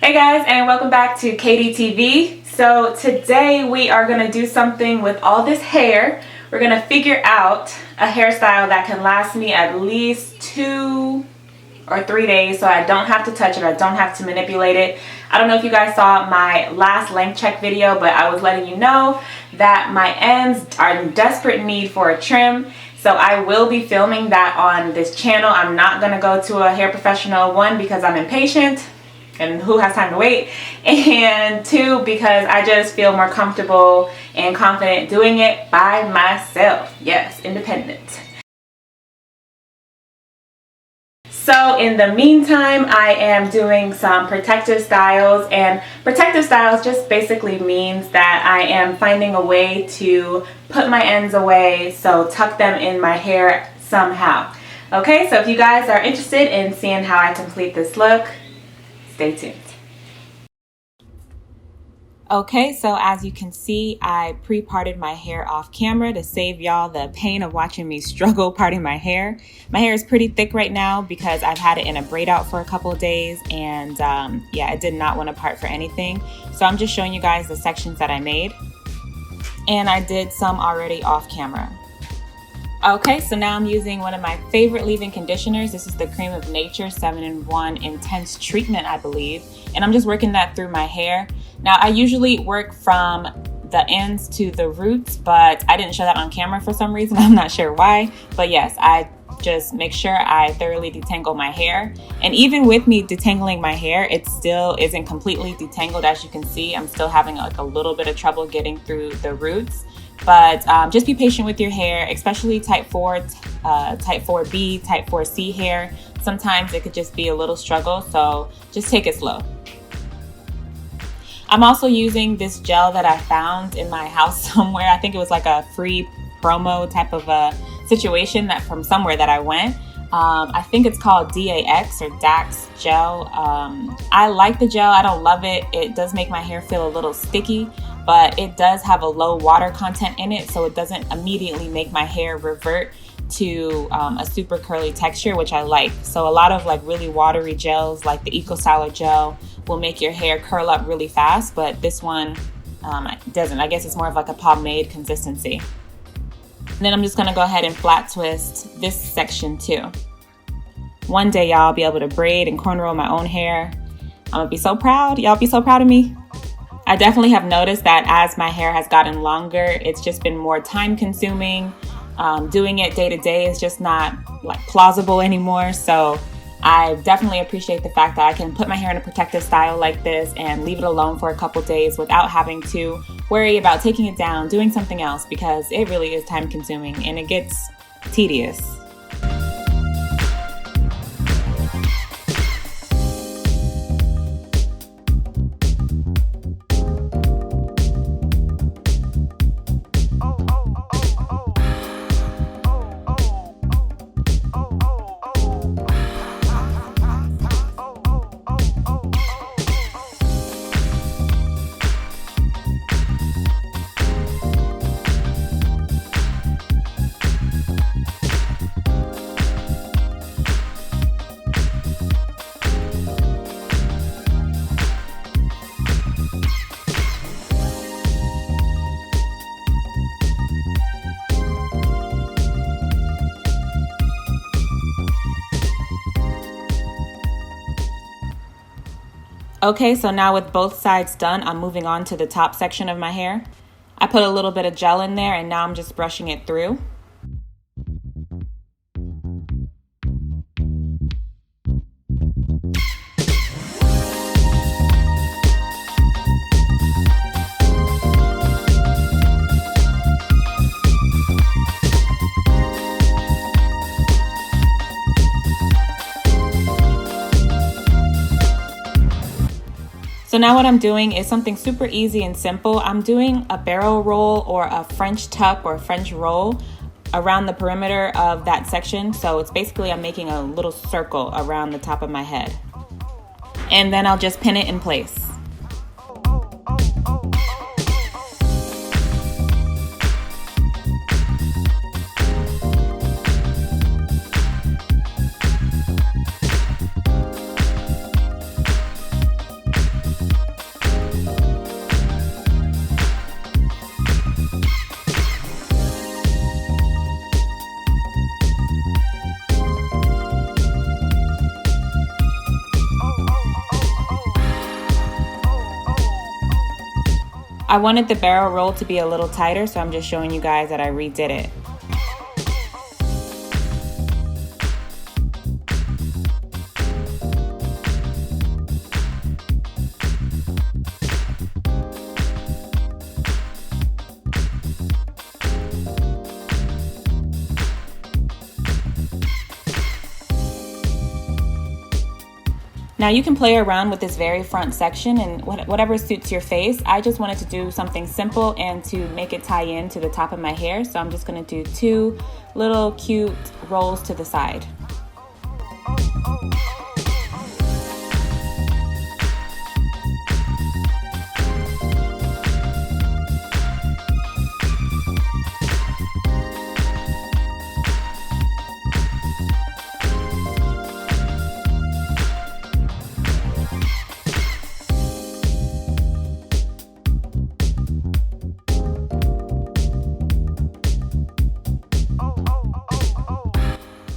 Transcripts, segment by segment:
Hey guys, and welcome back to KDTV. So today we are going to do something with all this hair. We're going to figure out a hairstyle that can last me at least 2 or 3 days, so I don't have to touch it, I don't have to manipulate it. I don't know if you guys saw my last length check video, but I was letting you know that my ends are in desperate need for a trim. So I will be filming that on this channel. I'm not going to go to a hair professional, one, because I'm impatient and who has time to wait, and two, because I just feel more comfortable and confident doing it by myself. Yes, independent. So in the meantime, I am doing some protective styles, and protective styles just basically means that I am finding a way to put my ends away, so tuck them in my hair somehow. Okay, so if you guys are interested in seeing how I complete this look, stay tuned. Okay, so as you can see, I pre-parted my hair off camera to save y'all the pain of watching me struggle parting my hair. My hair is pretty thick right now because I've had it in a braid out for a couple of days, and yeah, I did not want to part for anything. So I'm just showing you guys the sections that I made, and I did some already off camera. Okay, so now I'm using one of my favorite leave-in conditioners. This is the Creme of Nature 7-in-1 Intense Treatment, I believe. And I'm just working that through my hair. Now, I usually work from the ends to the roots, but I didn't show that on camera for some reason. I'm not sure why. But yes, I just make sure I thoroughly detangle my hair. And even with me detangling my hair, it still isn't completely detangled. As you can see, I'm still having like a little bit of trouble getting through the roots. But just be patient with your hair, especially type 4, type 4B, type 4C hair. Sometimes it could just be a little struggle, so just take it slow. I'm also using this gel that I found in my house somewhere. I think it was like a free promo type of a situation that from somewhere that I went. I think it's called DAX or Dax Gel. I like the gel. I don't love it. It does make my hair feel a little sticky, but it does have a low water content in it, so it doesn't immediately make my hair revert to a super curly texture, which I like. So a lot of like really watery gels like the Eco Styler gel will make your hair curl up really fast, but this one doesn't. I guess it's more of like a pomade consistency. And then I'm just gonna go ahead and flat twist this section too. One day y'all be able to braid and cornrow my own hair. I'm gonna be so proud. Y'all be so proud of me. I definitely have noticed that as my hair has gotten longer, it's just been more time consuming. Doing it day to day is just not like plausible anymore. So I definitely appreciate the fact that I can put my hair in a protective style like this and leave it alone for a couple days without having to worry about taking it down, doing something else, because it really is time consuming and it gets tedious. Okay, so now with both sides done, I'm moving on to the top section of my hair. I put a little bit of gel in there and now I'm just brushing it through. So now what I'm doing is something super easy and simple. I'm doing a barrel roll or a French tuck or French roll around the perimeter of that section. So it's basically I'm making a little circle around the top of my head. And then I'll just pin it in place. I wanted the barrel roll to be a little tighter, so I'm just showing you guys that I redid it. Now you can play around with this very front section and whatever suits your face. I just wanted to do something simple and to make it tie in to the top of my hair. So I'm just gonna do 2 little cute rolls to the side.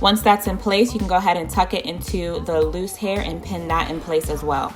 Once that's in place, you can go ahead and tuck it into the loose hair and pin that in place as well.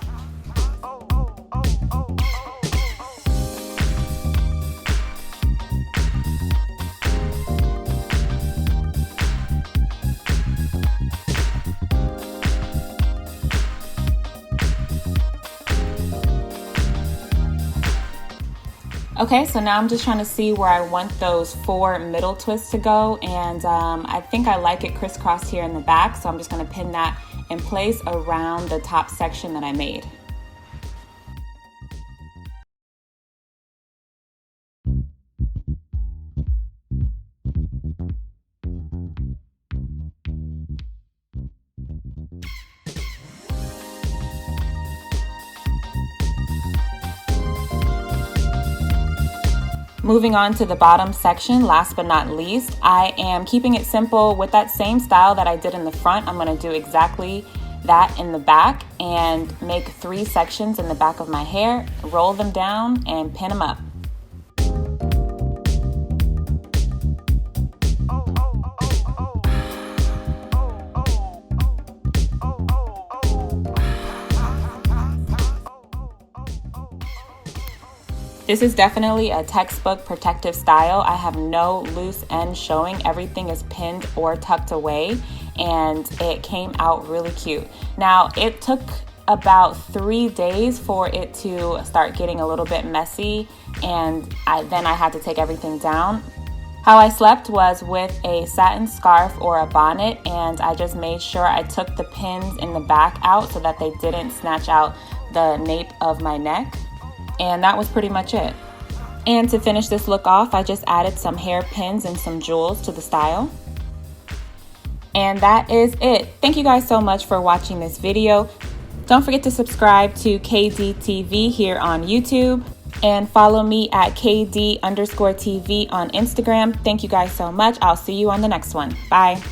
Okay, so now I'm just trying to see where I want those 4 middle twists to go, and I think I like it crisscrossed here in the back, so I'm just going to pin that in place around the top section that I made. Moving on to the bottom section, last but not least, I am keeping it simple with that same style that I did in the front. I'm going to do exactly that in the back and make 3 sections in the back of my hair, roll them down and pin them up. This is definitely a textbook protective style. I have no loose ends showing. Everything is pinned or tucked away, and it came out really cute. Now, it took about 3 days for it to start getting a little bit messy, and then I had to take everything down. How I slept was with a satin scarf or a bonnet, and I just made sure I took the pins in the back out so that they didn't snatch out the nape of my neck. And that was pretty much it. And to finish this look off, I just added some hair pins and some jewels to the style. And that is it. Thank you guys so much for watching this video. Don't forget to subscribe to KDTV here on YouTube and follow me at KD_TV on Instagram. Thank you guys so much. I'll see you on the next one. Bye.